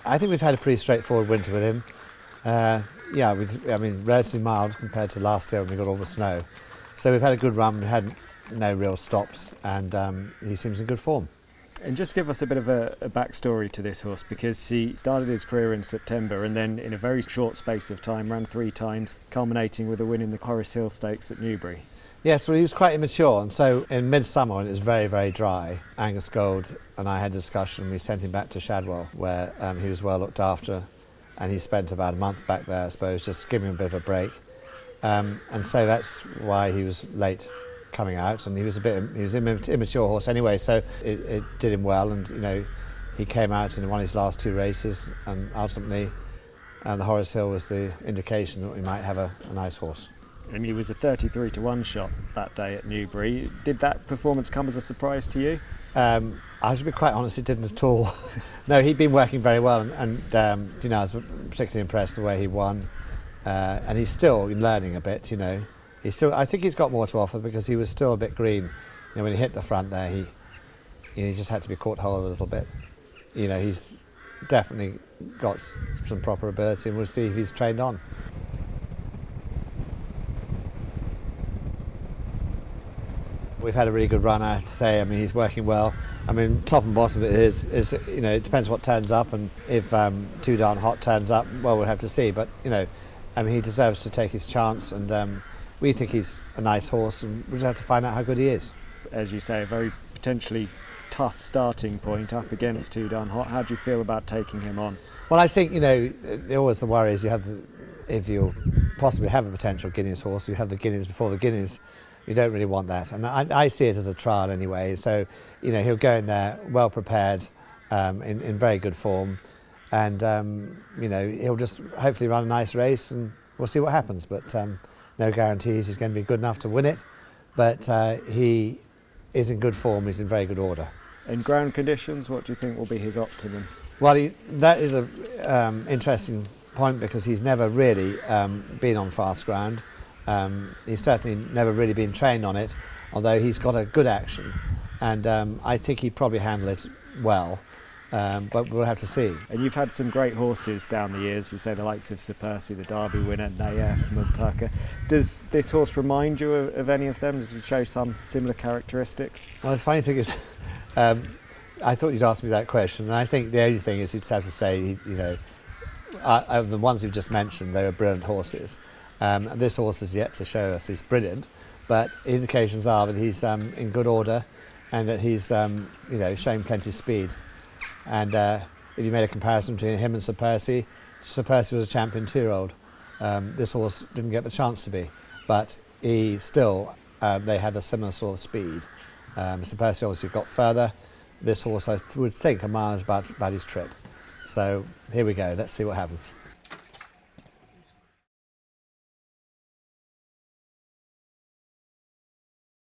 I think we've had a pretty straightforward winter with him. Yeah, I mean, relatively mild compared to last year when we got all the snow. So we've had a good run, we had no real stops, and he seems in good form. And just give us a bit of a backstory to this horse, because he started his career in September and then in a very short space of time ran 3 times, culminating with a win in the Horris Hill Stakes at Newbury. Yes, well, he was quite immature, and so in midsummer when it was very, very dry, Angus Gold and I had a discussion. We sent him back to Shadwell, where he was well looked after, and he spent about a month back there, I suppose, just giving him a bit of a break. And so that's why he was late coming out, and he was an immature horse anyway, so it did him well, and he came out and won his last 2 races, and ultimately the Horris Hill was the indication that we might have a nice horse. And he was a 33-1 shot that day at Newbury. Did that performance come as a surprise to you? I should be quite honest, it didn't at all. No, he'd been working very well, and I was particularly impressed the way he won. And he's still learning a bit, I think he's got more to offer, because he was still a bit green. When he hit the front there, he just had to be caught hold a little bit. He's definitely got some proper ability, and we'll see if he's trained on. We've had a really good run, I have to say. I mean, he's working well. I mean, top and bottom of it is it depends what turns up, and if Too Darn Hot turns up, well, we'll have to see. But he deserves to take his chance, and we think he's a nice horse, and we just have to find out how good he is. As you say, a very potentially tough starting point up against Too Darn Hot. How do you feel about taking him on? Well, I think always the worry is if you possibly have a potential Guineas horse, you have the Guineas before the Guineas. You don't really want that, and I see it as a trial anyway. So he'll go in there well prepared, in very good form, and he'll just hopefully run a nice race, and we'll see what happens. But no guarantees he's going to be good enough to win it. But he is in good form. He's in very good order. In ground conditions, what do you think will be his optimum? Well, that is a interesting point, because he's never really been on fast ground. He's certainly never really been trained on it, although he's got a good action, and I think he'd probably handle it well, but we'll have to see. And you've had some great horses down the years, you say the likes of Sir Percy, the Derby winner, Nayef, Mohaather. Does this horse remind you of any of them? Does it show some similar characteristics? Well, the funny thing is, I thought you'd ask me that question, and I think the only thing is you'd have to say, of the ones you've just mentioned, they were brilliant horses. This horse has yet to show us he's brilliant, but indications are that he's in good order, and that he's showing plenty of speed. And if you made a comparison between him and Sir Percy was a champion 2-year-old. This horse didn't get the chance to be, but he still they had a similar sort of speed. Sir Percy obviously got further. This horse, I would think, a mile is about his trip. So here we go. Let's see what happens.